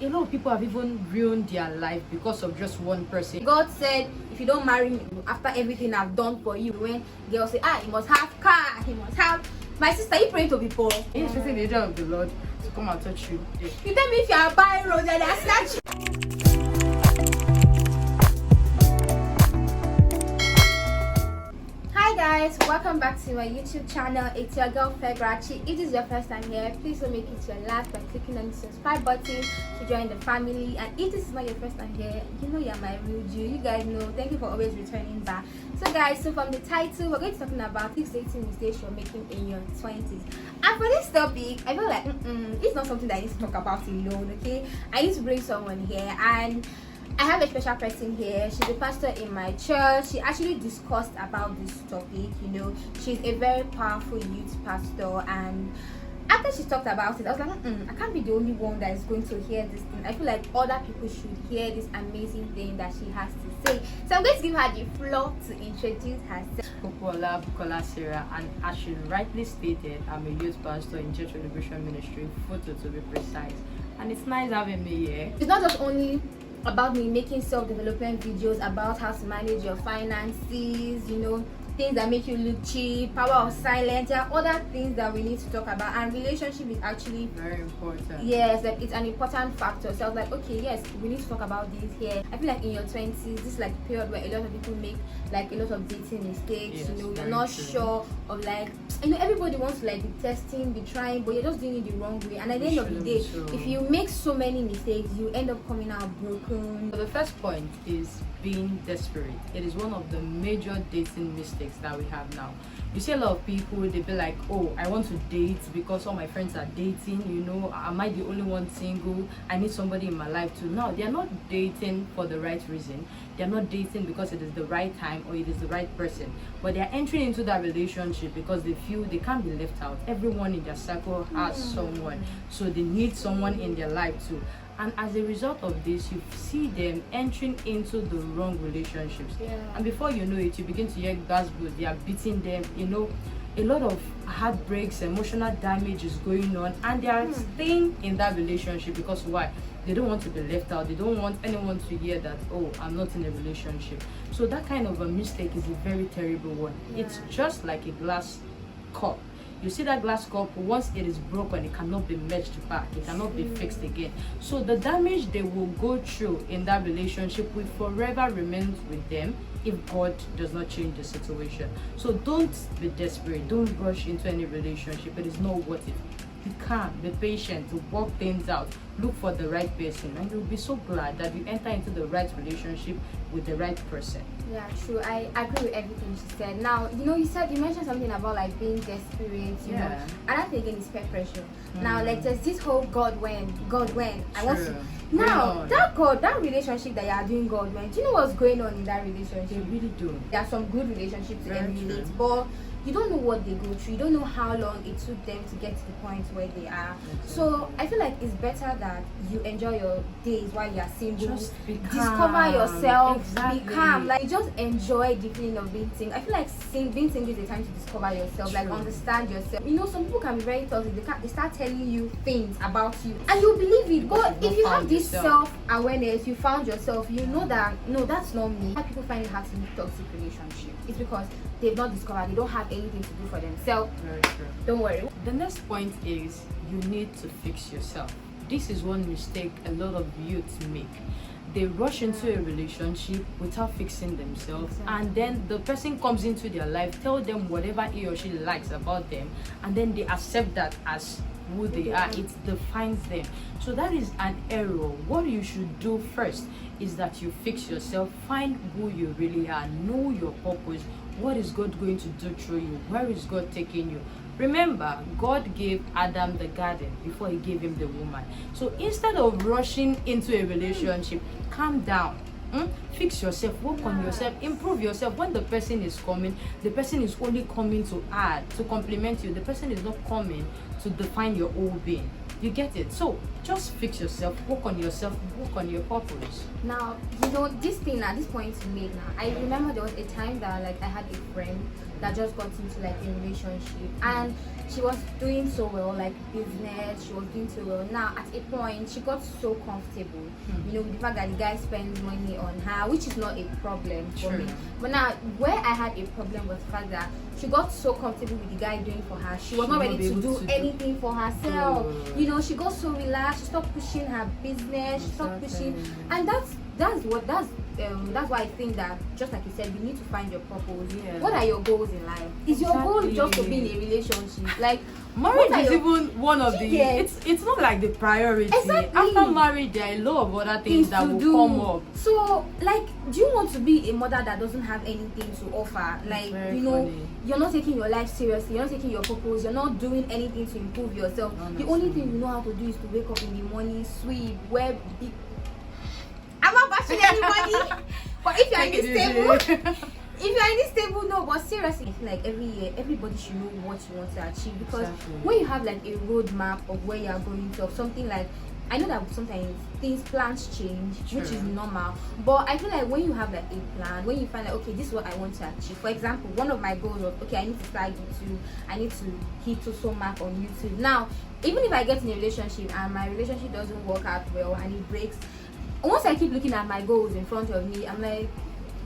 a lot of people have even ruined their life because of just one person. God said, if you don't marry me after everything I've done for you, when girls say, he must have car, he must have. My sister, you praying to be poor. Are you expecting the angel of the Lord to come and touch you? Yeah. You tell me if you are buying road and I snatch you. Hi guys, welcome back to my YouTube channel. It's your girl IAMFEGRACHI. If this is your first time here, please don't make it your last by clicking on the subscribe button to join the family. And if this is not your first time here, you know you're my real Jew. You guys know. Thank you for always returning back. So guys, so from the title, we're going to be talking about 6 dating mistakes you're making in your 20s. And for this topic, I feel like it's not something that I need to talk about alone. Okay, I need to bring someone here, and I have a special person here. She's a pastor in my church. She actually discussed about this topic. You know, she's a very powerful youth pastor, and after she talked about it, I was like, I can't be the only one that is going to hear this thing. I feel like other people should hear this amazing thing that she has to say. So I'm going to give her the floor to introduce herself. Bukola Sarah, and as she rightly stated, I'm a youth pastor in Church Celebration Ministry, Photo to be precise. And it's nice having me here. It's not just only about me making self-development videos about how to manage your finances, you know, things that make you look cheap, power of silence. There are other things that we need to talk about, and relationship is actually very important. Yes, like it's an important factor. So I was like, okay, yes, we need to talk about this here. I feel like in your 20s, this is like a period where a lot of people make like a lot of dating mistakes. Yes, you know, you're very not true. sure of like, you know, everybody wants to like be testing, be trying, but you're just doing it the wrong way. And at the end of the day, if you make so many mistakes, you end up coming out broken. So the first point is being desperate. It is one of the major dating mistakes that we have now. You see a lot of people, they be like, oh, I want to date because all my friends are dating, you know, am I the only one single? I need somebody in my life too. No, they are not dating for the right reason. They are not dating because it is the right time or it is the right person, but they are entering into that relationship because they feel they can't be left out. Everyone in their circle has someone, so they need someone in their life too. And as a result of this, you see them entering into the wrong relationships. And before you know it, you begin to hear gossip. They are beating them, you know, a lot of heartbreaks, emotional damage is going on, and they are staying in that relationship because why? They don't want to be left out. They don't want anyone to hear that, oh, I'm not in a relationship. So that kind of a mistake is a very terrible one. It's just like a glass cup. You see that glass cup, once it is broken, it cannot be matched back, it cannot be fixed again. So the damage they will go through in that relationship will forever remain with them if God does not change the situation. So don't be desperate, don't rush into any relationship. It is not worth it. Be calm, be patient, to work things out, look for the right person, and you'll be so glad that you enter into the right relationship with the right person. Yeah, true. I agree with everything she said. Now, you know, you mentioned something about like being desperate, you know. Another thing again is peer pressure. Now, like there's this whole God when, I want to. Now, that relationship that you are doing God when, do you know what's going on in that relationship? They really do. There are some good relationships to emulate, but you don't know what they go through. You don't know how long it took them to get to the point where they are. So I feel like it's better that you enjoy your days while you are single. Just be calm. Discover yourself. Exactly. Be calm. Like you just enjoy the feeling of being single. I feel like being single is a time to discover yourself. Like understand yourself. You know, some people can be very toxic. They start telling you things about you, and you believe it. But if you have this self-awareness, you found yourself. You know that no, that's not me. Why people find it hard to leave toxic relationship? It's because they've not discovered. They don't have anything to do for themselves. Very true. Don't worry. The next point is you need to fix yourself. This is one mistake a lot of youths make. They rush into a relationship without fixing themselves, and then the person comes into their life, tell them whatever he or she likes about them, and then they accept that as who they are. It defines them. So that is an error. What you should do first is that you fix yourself, find who you really are, know your purpose. What is God going to do through you? Where is God taking you? Remember, God gave Adam the garden before he gave him the woman. So instead of rushing into a relationship, calm down. Fix yourself, work on yourself, improve yourself. When the person is coming, the person is only coming to add, to complement you. The person is not coming to define your whole being. You get it? So just fix yourself, work on your purpose. Now, you know, this point you made now, I remember there was a time that like I had a friend that just got into like a relationship, and she was doing so well, like business, she was doing so well. Now at a point she got so comfortable, you know, with the fact that the guy spends money on her, which is not a problem for me. But now where I had a problem was the fact that she got so comfortable with the guy doing for her, she was not ready to do anything for herself. You know, she got so relaxed, she stopped pushing her business, she stopped pushing, and that's why I think that, just like you said, you need to find your purpose. What are your goals in life? Is your goal just to be in a relationship? Like, marriage is even one of the it's not like the priority. After marriage there are a lot of other things that will come up. So like, do you want to be a mother that doesn't have anything to offer? Like, you know, you're not taking your life seriously, you're not taking your purpose, you're not doing anything to improve yourself. The only thing you know how to do is to wake up in the morning, sweep, wear big. I'm not bashing anybody, but if you're in this table, if you're in this table, no, but seriously, like every year, everybody should know what you want to achieve, because when you have like a roadmap of where you're going to, of something like, I know that sometimes plans change, which is normal, but I feel like when you have like a plan, when you find like, okay, this is what I want to achieve. For example, one of my goals was, okay, I need to start YouTube, I need to hit so mark on YouTube. Now, even if I get in a relationship and my relationship doesn't work out well and it breaks, once I keep looking at my goals in front of me, I'm like,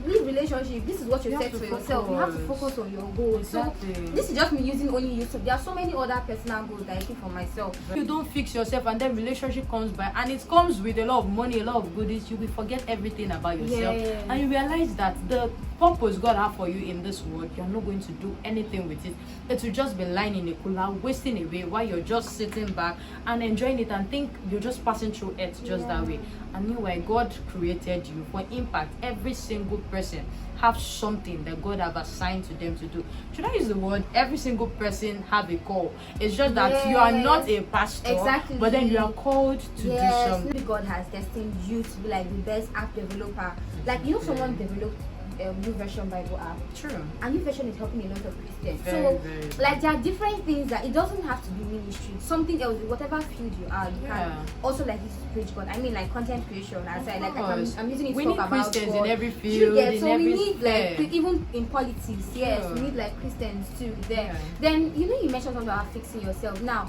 this relationship, this is what you set for yourself. You have to focus on your goals. Exactly. So this is just me using only YouTube. There are so many other personal goals that I keep for myself. You don't fix yourself and then relationship comes by and it comes with a lot of money, a lot of goodies. You will forget everything about yourself, and you realize that the purpose God has for you in this world, you're not going to do anything with it. It will just be lying in a cooler, wasting away while you're just sitting back and enjoying it and think you're just passing through it just that way. And meanwhile, God created you for impact. Every single person have something that God have assigned to them to do. Should I use the word? Every single person have a call. It's just that you are not a pastor, but then you are called to do something. God has destined you to be like the best app developer. Like, you know, someone developed New Version Bible app. True. And New Version is helping a lot of Christians. Very, like, there are different things that it doesn't have to be ministry. Something else, whatever field you are, you can also like this to preach God. I mean, like content creation. As I like, I'm using it to talk about Christians God. in every field. So we need like even in politics. Yes, we need like Christians too. There. Then you know, you mentioned something about fixing yourself. Now,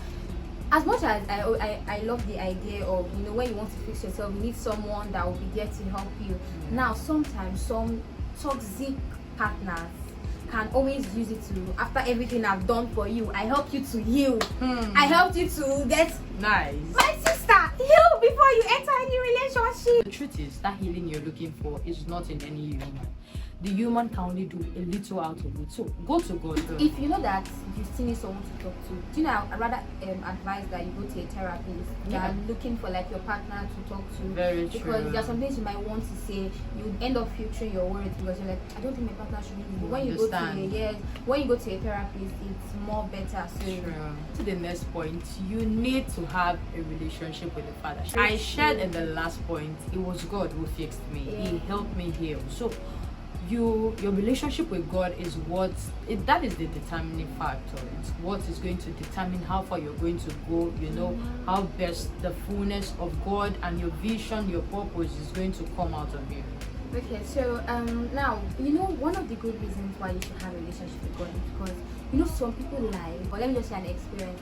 as much as I love the idea of, you know, when you want to fix yourself, you need someone that will be there to help you. Now, sometimes some toxic partners can always use it to, after everything I've done for you, I help you to heal. I helped you to get nice. My sister, heal before you enter any relationship. The truth is that healing you're looking for is not in any human. The human can only do a little out of it. So go to God first. If you know that you still need someone to talk to, do you know, I'd rather advise that you go to a therapist than looking for like your partner to talk to. Very true. Because there are some things you might want to say, you end up filtering your words because you're like, I don't think my partner should know. But when you go to a therapist, it's more better. So to the next point, you need to have a relationship with the Father. I shared in the last point, it was God who fixed me. He helped me heal. So your relationship with God is that is the determining factor. It's what is going to determine how far you're going to go, you know, how best the fullness of God and your vision, your purpose is going to come out of you. Okay, so now, you know, one of the good reasons why you should have a relationship with God is because, you know, some people lie. But let me just share an experience.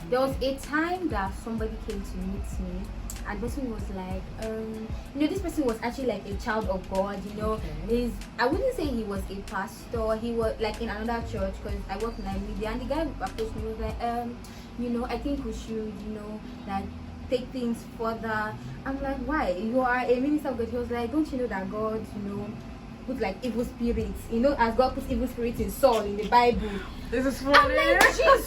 There was a time that somebody came to meet me, and the person was like, you know, this person was actually like a child of God, you know. I wouldn't say he was a pastor, he was like in another church, because I work in media, and the guy approached me, was like, you know, I think we should, you know, like take things further. I'm like, why? You are a minister of God. He was like, don't you know that God, you know, put like evil spirits, you know, as God puts evil spirits in Saul in the Bible. This is funny. I'm like, Jesus,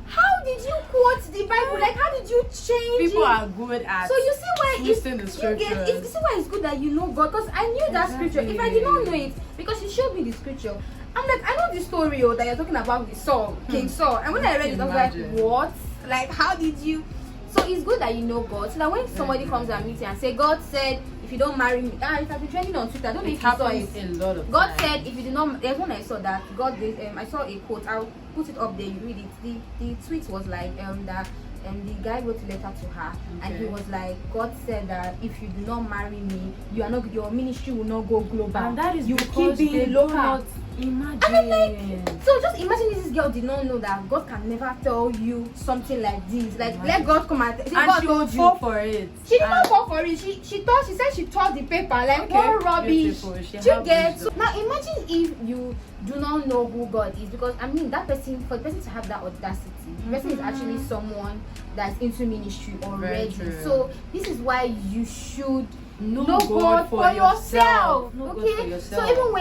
how did you quote the Bible? Like, how did you change People are good at so you see why twisting the scriptures. You see why it's good that you know God, because I knew that scripture. If I did not know it, because he showed me the scripture, I'm like, I know the story that you're talking about with Saul, King Saul. And when I read it, I was like, what? Like, how did you? So it's good that you know God, so that when somebody comes and meets you and say, God said, if you don't marry me, it has been trending on Twitter. I don't know if you saw it. A lot of God said, if you do not, there's one I saw that God did. I saw a quote. I'll put it up there. You read it. The tweet was like that. the guy wrote a letter to her, and he Okay. was like, God said that if you do not marry me, your ministry will not go global. And that is you because keep they being do local. not imagine. And I'm like, so just imagine this girl did not know that God can never tell you something like this. Like, let God come and say, and God she will told fall you. for it. She did And- not fall for it. She said she tore the paper. Like, Okay, what rubbish. beautiful. She Do you have get? So wisdom. now imagine if you do not know who God is, because I mean that person, for the person to have that audacity, the person is actually someone that's into ministry already. true. So this is why you should Know know God for yourself. Know God Okay? for yourself. So even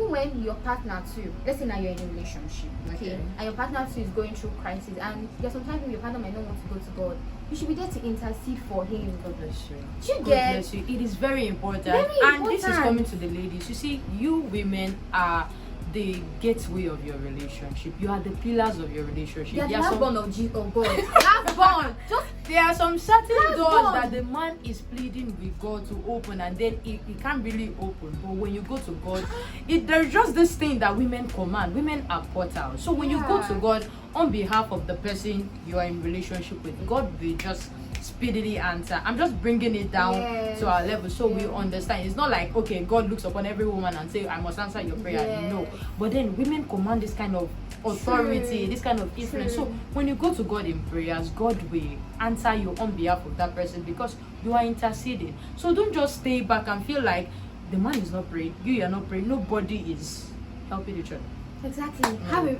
when your partner too, let's say now you're in a relationship, okay, Okay. and your partner too is going through crisis, and there's sometimes when your partner might not want to go to God, you should be there to intercede for him. God bless you. Do you God get? bless you. It is very important. Very And this is important. coming to the ladies. You see, you women are the gateway of your relationship. You are the pillars of your relationship. You're the There are last some- born of Jesus, of God. Last born. Just There are some certain Last doors born. that the man is pleading with God to open, and then he can't really open. But when you go to God, there's just this thing that women command. Women are portals. So when you go to Yeah. God on behalf of the person you are in relationship with, God will just speedily answer. I'm just bringing it down Yes. to our level so we Yes. understand. It's not like, okay, God looks upon every woman and say, I must answer your prayer. Yes. No. But then women command this kind of authority, True. this kind of influence. True. So when you go to God in prayers, God will answer you on behalf of that person because you are interceding. So don't just stay back and feel like the man is not praying, you are not praying, nobody is helping each other. exactly.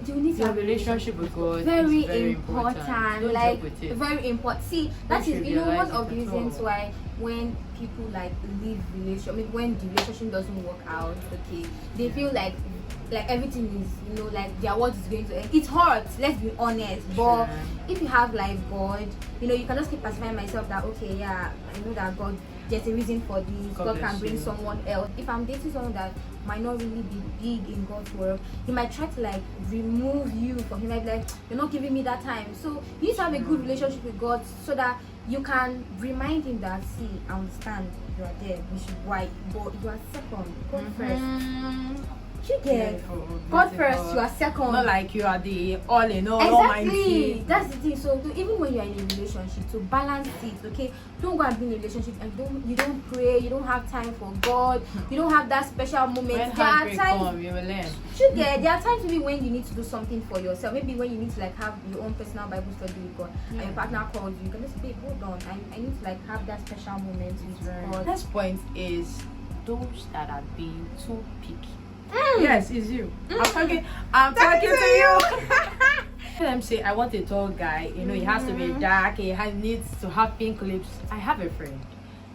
You need to Your have a relationship with God very, is very important. Don't Like joke with it. very important. See, that is one trivialize of the it at reasons all. why when people like leave relationship, I mean when the relationship doesn't work out, okay, they feel like everything is, like their world is going to end. It hurts, let's be honest. But Sure. if you have like God, you can just keep pacifying myself that okay, yeah, I know that God, there's a reason for this. God God bless can bring you. someone else. If I'm dating someone that might not really be big in God's world, he might try to like remove you from him. He might be like, you're not giving me that time. So you need to have a good relationship with God so that you can remind him that, see, I understand you are there, we should write, but you are second. God first. Mhm. You get Beautiful, God beautiful. first, you are second. Not like you are the all in all, Exactly, almighty. that's the thing. So even when you are in a relationship, to balance it, okay, don't go and be in a relationship and you don't pray, you don't have time for God, you don't have that special moment. When There are heartbreak times comes, you will learn. you get, there are times maybe when you need to do something for yourself, maybe when you need to like have your own personal Bible study with God, and your partner calls you can just say, babe, hold on, I need to like have that special moment with God. Next point is those that are being too picky. Mm. Yes, it's you. I'm talking to you. Let them say, I want a tall guy. He has to be dark. Needs to have pink lips. I have a friend.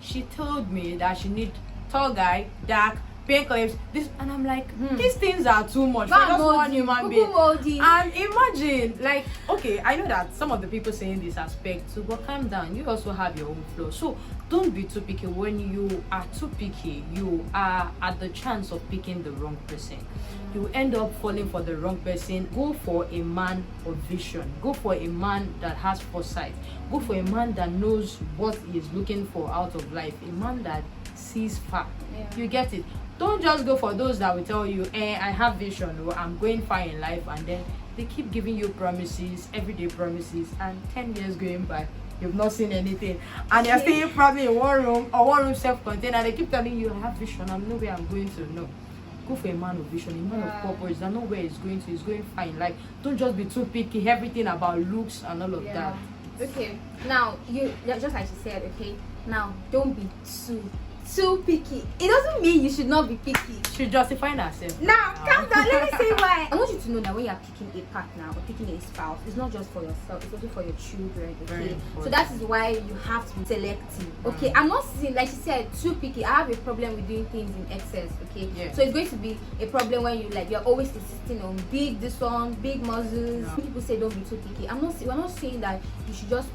She told me that she need tall guy, dark, pink lips. This, and I'm like, these things are too much for just one human being. And imagine, like, okay, I know that some of the people saying this aspect, so but calm down. You also have your own flaws. So don't be too picky. When you are too picky, you are at the chance of picking the wrong person. You end up falling for the wrong person. Go for a man of vision. Go for a man that has foresight. Go for a man that knows what he is looking for out of life. A man that sees far. Yeah. You get it? Don't just go for those that will tell you, I have vision, or I'm going far in life, and then they keep giving you promises, everyday promises, and 10 years going by, you've not seen anything, and you're staying probably in one room or one room self-contained, and they keep telling you, I have vision, I know where I'm going to. No, go for a man of vision, a man of purpose that know where he's going to. He's going fine. Like, don't just be too picky, everything about looks and all of that. Okay, now you just like you said, okay, now don't be too picky. It doesn't mean you should not be picky. She's justifying herself. Now, calm down. Let me say why. I want you to know that when you're picking a partner or picking a spouse, it's not just for yourself, it's also for your children, okay? So that is why you have to be selective, okay? I'm not saying, like she said, too picky. I have a problem with doing things in excess, okay? Yeah. So it's going to be a problem when you're always insisting on big this one, big muscles. Yeah. People say don't be too picky. We're not saying that you should just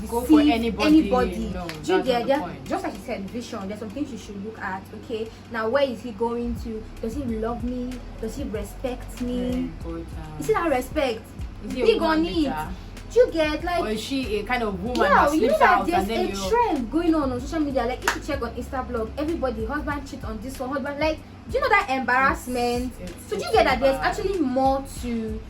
Go for receive anybody. No, Do you that's not get the that? point. Just like you said, vision. There's some things you should look at. Okay, now where is he going to? Does he love me? Does he respect me? You see that respect? Is he a Big woman on it. beater? Do you get like? Or is she a kind of woman Yeah, that you know sleeps that out there's and then a you? trend going on social media. Like if you check on Instablog, everybody husband cheat on this one, husband like. Do you know that embarrassment? So do you get that there's actually more to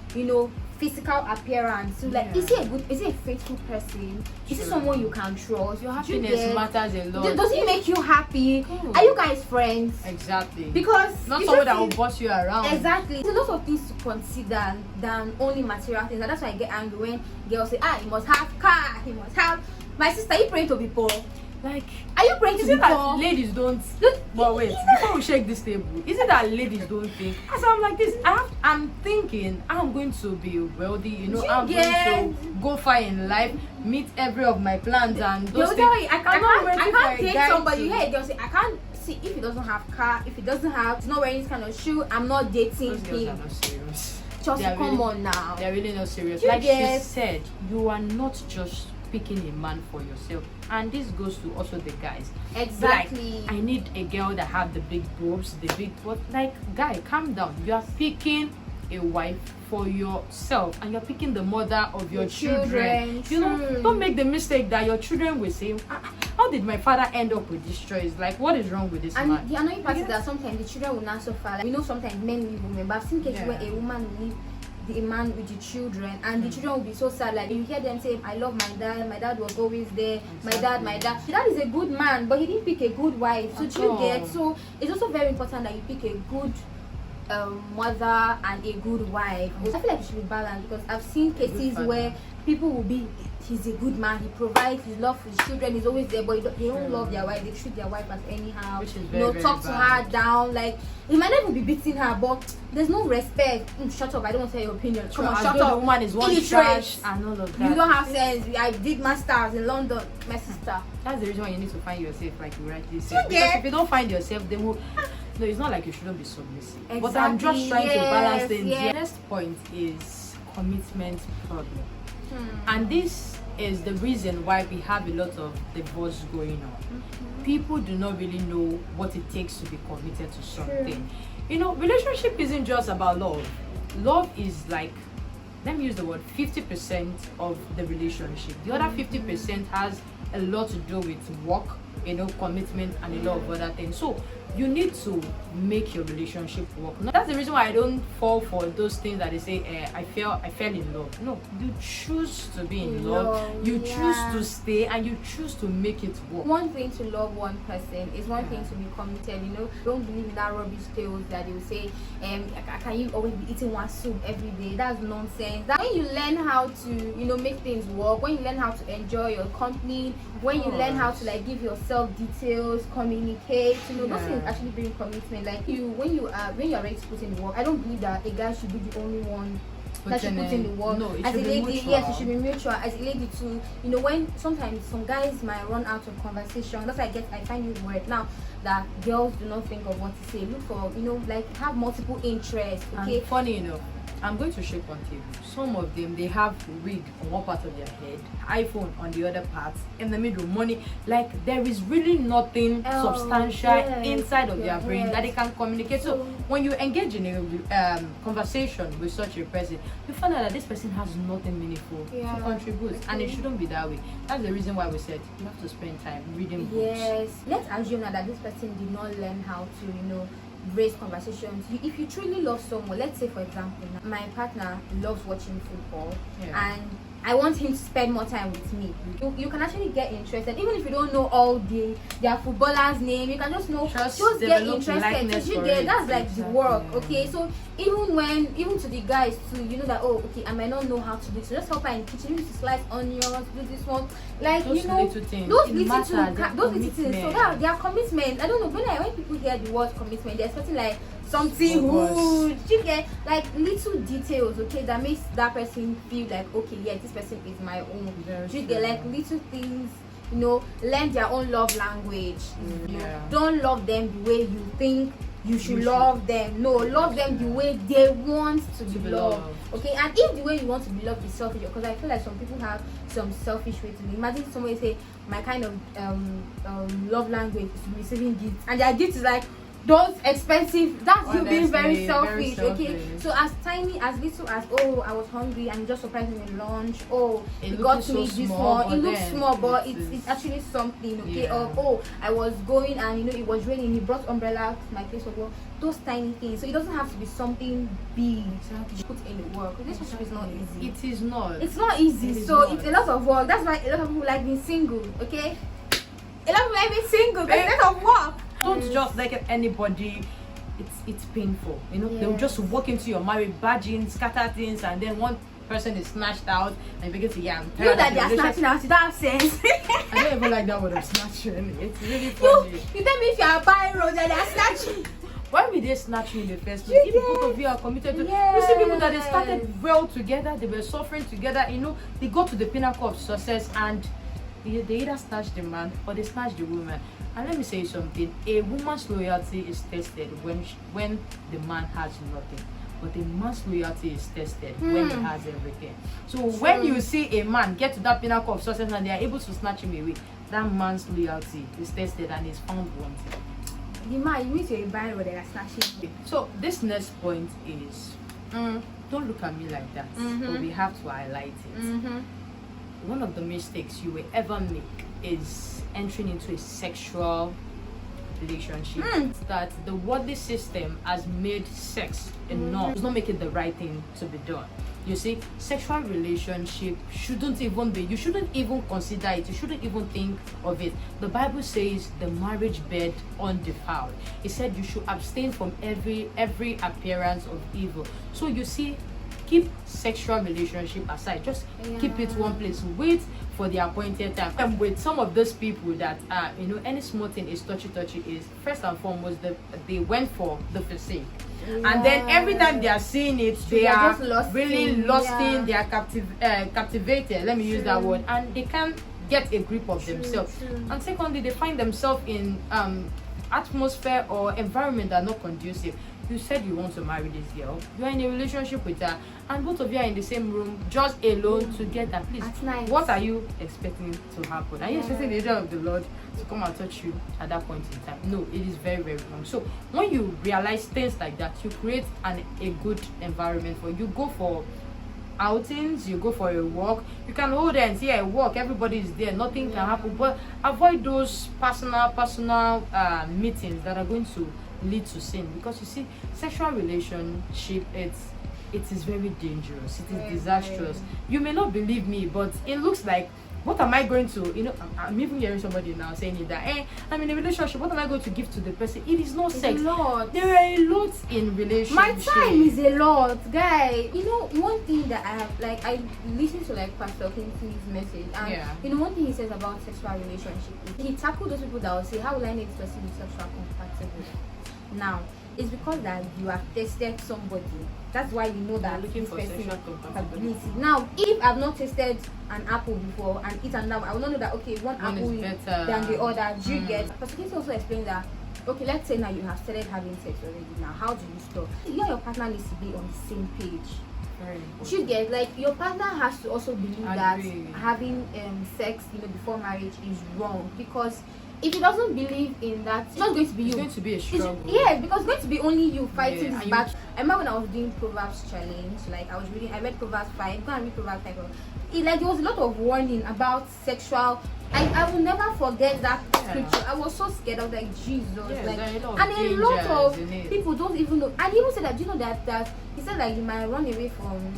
physical appearance. So like, is he a faithful person? Is he someone you can trust? Your happiness matters a lot. Does he make you happy? Are you guys friends? Exactly. Because not someone that will boss you around. Exactly. There's a lot of things to consider than only material things, and that's why I get angry when girls say, he must have car, he must have. My sister, are you praying to be poor? Like, are you praying to be poor? Ladies don't. But wait, before we shake this table, is it that ladies don't think? As I'm like this, I'm thinking I'm going to be wealthy, you know, I'm going to go far in life, meet every of my plans and those things. I can't date somebody. Yeah, they'll say I can't see if he doesn't have car, if he doesn't have, he's not wearing this kind of shoe. I'm not dating those girls him. are not serious. Just come on now. They're really not serious. Like she said, you are not just picking a man for yourself, and this goes to also the guys. Exactly. Like, I need a girl that have the big boobs, the big butt. Like, guy, calm down. You are picking a wife for yourself, and you're picking the mother of your children. You know, don't make the mistake that your children will say, how did my father end up with this choice? Like, what is wrong with this man? And the annoying part is that sometimes the children will not suffer. Like, we know sometimes men leave women, but I've seen cases where a woman will leave the man with the children, and the children will be so sad. Like, you hear them say, I love my dad was always there. Exactly. My dad is a good man, but he didn't pick a good wife. So do you get? So it's also very important that you pick a good mother and a good wife. I feel like it should be balanced, because I've seen cases where people will be, he's a good man, he provides his love for his children, he's always there, but they don't love their wife, they treat their wife as anyhow, which is very, talk to her down, like he might not even be beating her, but there's no respect. Shut up, I don't want to say your opinion. Come on, shut up. The woman is one trash and all of that. You don't have sense. I did masters in London, my sister. That's the reason why you need to find yourself, like you rightly said. Because if you don't find yourself, then no, it's not like you shouldn't be submissive. Exactly. But I'm just trying to balance things. The next point is commitment problem. And this is the reason why we have a lot of divorce going on. People do not really know what it takes to be committed to something. You know, relationship isn't just about love. Love is like, let me use the word, 50% of the relationship. The other 50% has a lot to do with work, you know, commitment, and a lot of other things. So you need to make your relationship work. That's the reason why I don't fall for those things that they say, I fell in love. No, you choose to be in love. You choose to stay, and you choose to make it work. One thing to love one person is one thing to be committed. You know, don't believe in that rubbish tales that they will say, can you always be eating one soup every day? That's nonsense. That when you learn how to, you know, make things work, when you learn how to enjoy your company, when you learn how to like give yourself details, communicate, you know, those things actually bring commitment. Like when you're ready to put in the work, I don't believe that a guy should be the only one that should put in the work. No, it as should a lady, be mutual. yes, it should be mutual. As a lady too, you know, when sometimes some guys might run out of conversation. That's why I find it weird now that girls do not think of what to say. Look for, you know, like have multiple interests. Okay. And funny enough, I'm going to shake one table. Some of them, they have wig on one part of their head, iPhone on the other part, in the middle, money. Like, there is really nothing substantial inside of their brain that they can communicate. So when you engage in a conversation with such a person, you find out that this person has nothing meaningful to contribute, and it shouldn't be that way. That's the reason why we said you have to spend time reading books. Yes. Let's assume now that this person did not learn how to, you know, raise conversations. If you truly love someone, let's say for example, my partner loves watching football, and I want him to spend more time with me. You can actually get interested, even if you don't know all their footballers' name. You can just know, just get interested. So you get that's like the work, okay? So even to the guys too, you know that I might not know how to do this. So just help her in the kitchen, use to slice onions, do this one, like those, you know, little things. Those little things. So that their commitment. I don't know when people hear the word commitment, they're expecting like something huge. You get like little details, okay, that makes that person feel like this person is my own. You get like little things, you know, learn their own love language. You know, don't love them the way you think you should love them. No, love them the way they want to be loved. Okay, and if the way you want to be loved is selfish, because I feel like some people have some selfish way to be. Imagine somebody say my kind of love language is receiving gifts, and their gift is like those expensive, that's you being very Honestly, selfish, very okay? selfish. So as tiny, as little as, oh, I was hungry and you just surprised me with lunch, oh, It you looking got so me this small, one, but it looks then small, but it it's is- actually something, okay? Yeah. Or, oh, I was going and you know it was raining, you brought umbrella to my place of work. Those tiny things. So it doesn't have to be something big. Exactly. You put in the work. Relationship is not easy. It is not. It's not easy. It is So not. it's a lot of work. That's why a lot of people like being single, okay? A lot of people like being single, but it's a lot of work. Don't just like anybody. It's painful. You know, they'll just Yes. walk into your marriage, barge in, scatter things, and then one person is snatched out, and you begin to I'm You know tired that of they are the snatching out, you don't have sense. I don't even like that word of snatching. It's really you, funny. you tell me if you are buying road and they are snatching. Why would they snatch you in the first place? If both of you are committed to, you see people that they started well together, they were suffering together, you know, they got to the pinnacle of success, and they either snatch the man or they snatch the woman. And let me say something: a woman's loyalty is tested when the man has nothing, but a man's loyalty is tested when he has everything. So when you see a man get to that pinnacle of success and they are able to snatch him away, that man's loyalty is tested and is found wanting. The man, you mean you're buying road and they are snatching. So this next point is, don't look at me like that, but we have to highlight it. One of the mistakes you will ever make is entering into a sexual relationship. That the worldly system has made sex a norm. Does not make it the right thing to be done. You see, sexual relationship shouldn't even be, you shouldn't even consider it, you shouldn't even think of it. The Bible says the marriage bed undefiled. It said you should abstain from every appearance of evil. So you see, keep sexual relationship aside, just keep it one place, wait for the appointed time. And with some of those people that you know, any small thing is touchy is first and foremost they went for the physique. And then every time they are seeing it, they are just really lusting, they are captivated, let me use that word, and they can't get a grip of themselves. And secondly, they find themselves in atmosphere or environment that are not conducive. You said you want to marry this girl, you are in a relationship with her, and both of you are in the same room, just alone together. Please, At night. what are you expecting to happen? Are you expecting the angel of the Lord to come and touch you at that point in time? No, it is very, very wrong. So when you realize things like that, you create a good environment for you. Go for outings, you go for a walk, you can hold hands, yeah, walk, everybody is there, nothing can happen, but avoid those personal meetings that are going to lead to sin, because you see, sexual relationship, it is very dangerous, it is disastrous. You may not believe me, but it looks like, what am I going to, you know, I'm even hearing somebody now saying it that, I'm in a relationship, what am I going to give to the person? It is not sex. A lot. There are a lot in relationships. My time is a lot, guy. You know, one thing that I have, like, I listened to like Pastor Kingsley's message, and you know, one thing he says about sexual relationship, he tackled those people that will say, how will I know this person is sexual compatible? Now, it's because that you have tested somebody. That's why you know that looking this for person sexual compatibility. Now, if I've not tasted an apple before and eaten now, I will not know that okay, one apple is better than the other. Do you get? Pastor Kingsley also explained that okay, let's say now you have started having sex already. Now, how do you stop? You and your partner needs to be on the same page. Very important. You get, like, your partner has to also believe that Agree. having sex, you know, before marriage is wrong, because if he doesn't believe in that, it's not going to be It's you. going to be a struggle. Yes, because it's going to be only you fighting Yeah, this and battle. I remember when I was doing Proverbs challenge, like I read Proverbs 5, go and read Proverbs 5. Like there was a lot of warning about sexual. I will never forget that scripture. I was so scared. I was like, Jesus, Yeah, like, there are a lot of and a lot of dangers in it. people don't even know. And he even said that, do you know that he said like you might run away from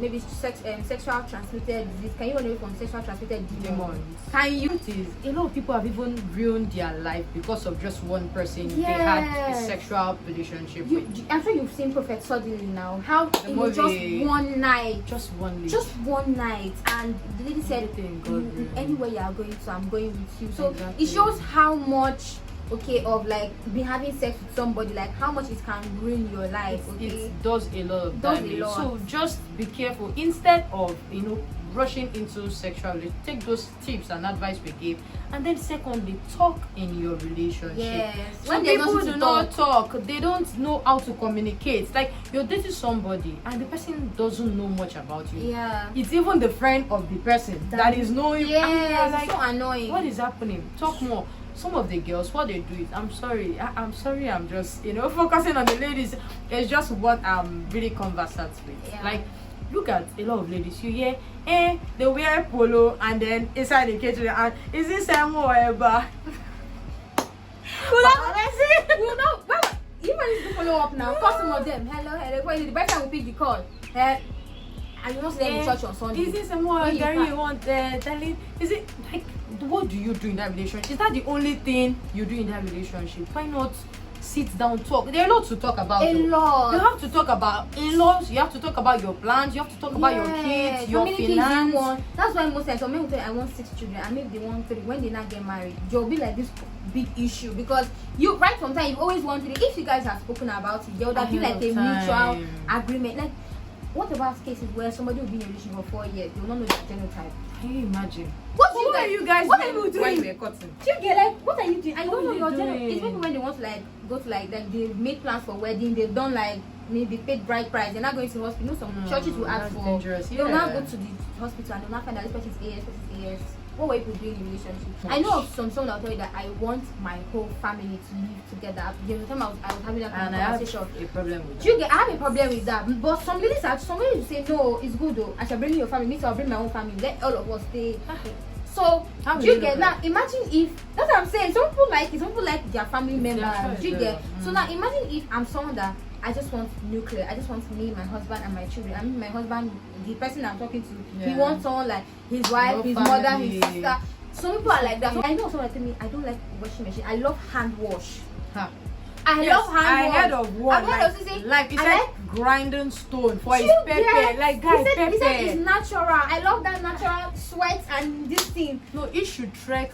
maybe sexual transmitted disease. Can you run away from sexual transmitted demons? Can you? It is, a lot of people have even ruined their life because of just one person they had a Yes. sexual relationship with. I'm sure you've seen Prophet suddenly now. How The in just movie. one night, Just one lady. just one night, and the lady said, Everything God willing. anywhere you are going to, I'm going with you. So Exactly. it shows how much of like be having sex with somebody, like how much it can ruin your life. It does a lot of Does a damage. lot. So just be careful. Instead of rushing into sexual relationship, take those tips and advice we gave, and then secondly, talk in your relationship. Yes. When people do not talk, they don't know how to communicate. Like you're dating somebody and the person doesn't know much about you. Yeah. It's even the friend of the person that is knowing. Yes. And you're like, so annoying. what is happening? Talk more. some of the girls, what they do is, I'm sorry, I'm just, focusing on the ladies. It's just what I'm really conversant with. Yeah. Like, look at a lot of ladies. You hear, they wear polo and then inside the kitchen, and is this some whatever? Well, no, but even if you follow up now, call some of them. Hello, when the better will pick the call. And you must in church on Sunday. Is this some more you want telling? Is it like, what do you do in that relationship? Is that the only thing you do in that relationship? Why not sit down, talk? There are a lot to talk about. A lot. You have to talk about in-laws. You have to talk about your plans. You have to talk about your kids, your finance. That's why most times some men will say I want 6 children, and maybe they want 3. When they not get married, there'll be like this big issue, because you right from time you always want 3. If you guys have spoken about it, there would have been like a mutual agreement. Like, what about cases where somebody will be in a relationship for 4 years, they will not know their genotype? Can you imagine? What are you guys doing when you were cutting? Do you get, like, what are you doing? I don't know your doing? genotype. It's maybe when they want to like go to like they've made plans for wedding, they've done like maybe paid bride price, they're not going to hospital. Some churches will ask for dangerous. They'll not go to the hospital and they'll not find out this person is AS, this is AS. What were you doing in relationship? I know of someone that'll tell you that I want my whole family to live together. The time I was having that kind of conversation. I have a problem with that. Do you get? I have a problem with that. But some ladies will say, no, it's good though. I shall bring your family. Me too, I'll bring my own family. Let all of us stay. So do you get now? Imagine if that's what I'm saying. Some people like it. Some people like their family members. Do you get? So now imagine if I'm someone that I just want nuclear. I just want me, my husband, and my children. I mean, my husband, the person I'm talking to, he wants someone like his wife, his mother, his sister. Some people are like that. I know someone tell me I don't like washing machine. I love hand wash. Huh. I love hand wash. I heard of one. Like it's like grinding stone for his pepper. Like guys, pepper. He said it's natural. I love that natural sweat and this thing. No, he should trek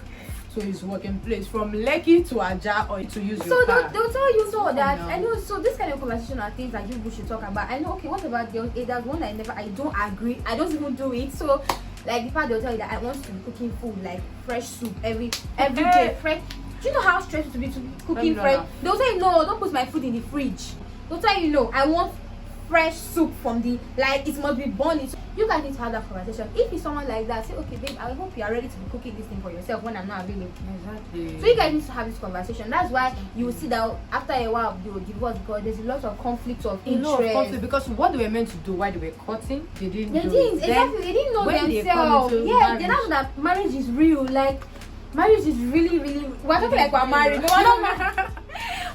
to his working place from Lekki to Aja or to use so your car. They'll tell you so that no. I know. So this kind of conversation are things that you should talk about. I know. Okay, what about girls? There's one I don't agree. I don't even do it. So like the part they'll tell you that I want to be cooking food like fresh soup every day. Fresh. Do you know how stressful to be cooking fresh? They'll say no, don't put my food in the fridge. They'll tell you no, I want fresh soup from the like it must be boiling. So you guys need to have that conversation. If it's someone like that, say okay babe, I hope you are ready to be cooking this thing for yourself when I'm not available. Exactly. So you guys need to have this conversation. That's why you will see that after a while they will divorce, because there's a lot of conflict of interest. Because what they were meant to do while they were cutting, they didn't do it. Exactly. They didn't know themselves. They know that marriage is real. Like marriage is really, really. We're talking like we're married. No, we're not married.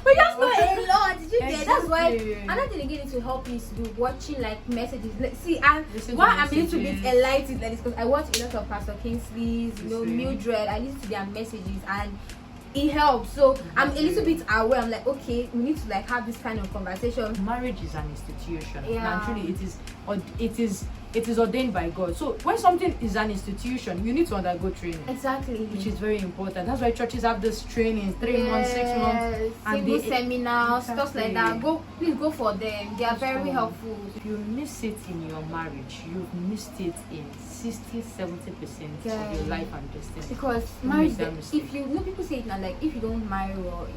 We just know a lot. Did you get? That's why another thing again is to help you is to be watching like messages. Like, see, and why I'm a little bit enlightened like this, because I watch a lot of Pastor Kingsley's, Mildred. I listen to their messages and it helps. So I'm a little bit aware. I'm like, okay, we need to like have this kind of conversation. Marriage is an institution. Yeah. And truly, it is ordained by God. So when something is an institution, you need to undergo training. Exactly. Which is very important. That's why churches have this training, 3 months, 6 months, and seminars, stuff like that. Please go for them. They are very helpful. If you miss it in your marriage, you've missed it in 60-70% of your life and destiny. Because marriage, if you know, people say it now, like if you don't marry well,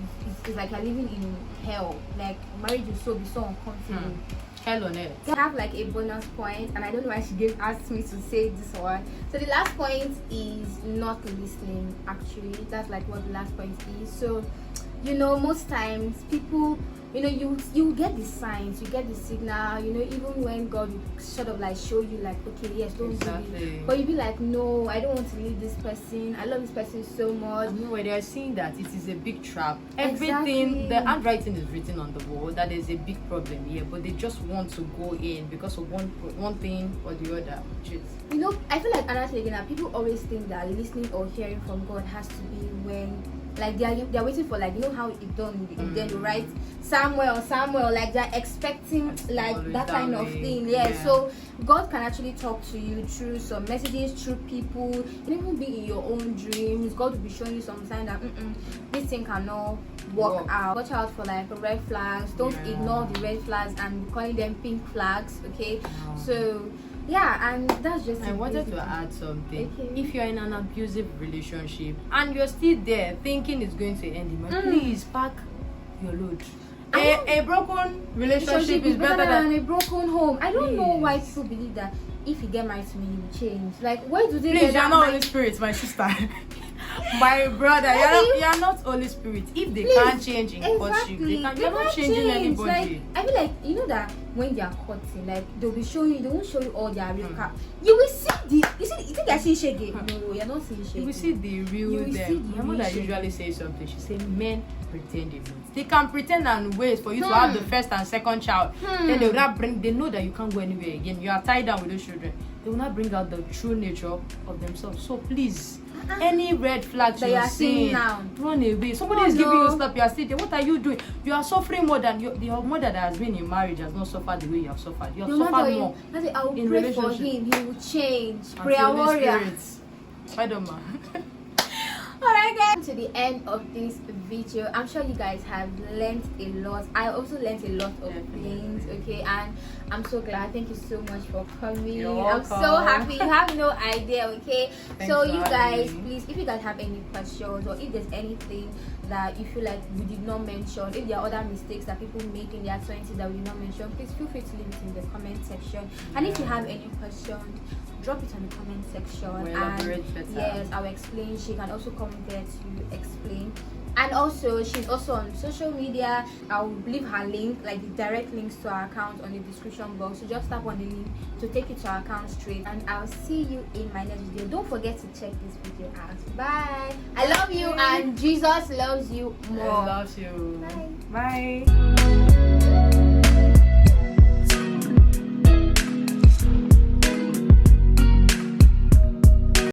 it's like you're living in hell. Like marriage will be so uncomfortable. Hell on earth. I have like a bonus point, and I don't know why she asked me to say this one. So the last point is not listening. Actually, that's like what the last point is. So you know, most times people, you know, you get the signs, you get the signal, you know, even when God will sort of like show you like, okay, yes, don't do it, but you be like, no, I don't want to leave this person, I love this person so much. No, they are seeing that it is a big trap. Everything, the handwriting is written on the wall that there's a big problem here, but they just want to go in because of one thing or the other. Which is, you know, I feel like another thing again, people always think that listening or hearing from God has to be when like they're waiting for, like, you know how it's done then you write Samuel, like they're expecting like that kind of thing. So God can actually talk to you through some messages, through people. It can even be in your own dreams. God will be showing you some sign that this thing cannot work out. Watch out for like red flags. Don't ignore the red flags and calling them pink flags. Okay, so yeah, and that's just. I wanted to add something. Okay. If you're in an abusive relationship and you're still there thinking it's going to end, please pack your load. A broken relationship is better than a broken home. I don't know why people believe that if you get married to me, you will change. Like, why do they? Please, you're not Holy Spirit, my sister. My brother, you are not Holy Spirit. If they can't change in courtship, you're not changing anybody. Like, I feel like, you know that when they are cutting, like they'll be showing you, they won't show you all their real car. You will see you think they're seeing shaggy. No, you're not seeing shaggy. You will see the real them. My mother usually says something. She says men pretend they don't. They can pretend and wait for you to have the first and second child. Then they will not they know that you can't go anywhere again. You are tied down with those children. They will not bring out the true nature of themselves. So please, any red flags you are seeing now, run away. Somebody is giving you stuff, you are sitting. What are you doing? You are suffering more than your mother that has been in marriage has not suffered the way you have suffered. You have suffered more. I will pray for him. He will change. Prayer warrior. Spider-Man. Alright guys, to the end of this video. I'm sure you guys have learned a lot. I also learned a lot of things, okay, and I'm so glad. Thank you so much for coming. I'm so happy. You have no idea, okay? So you guys, please, if you guys have any questions or if there's anything that you feel like we did not mention, if there are other mistakes that people make in their 20s that we did not mention, please feel free to leave it in the comment section. And if you have any questions, drop it on the comment section, and yes, I'll explain. She can also come there to explain. And also, she's also on social media. I'll leave her link, like the direct links to her account, on the description box. So just tap on the link to take you to her account straight. And I'll see you in my next video. Don't forget to check this video out. Bye. I love you, and Jesus loves you more. I love you. Bye. Bye.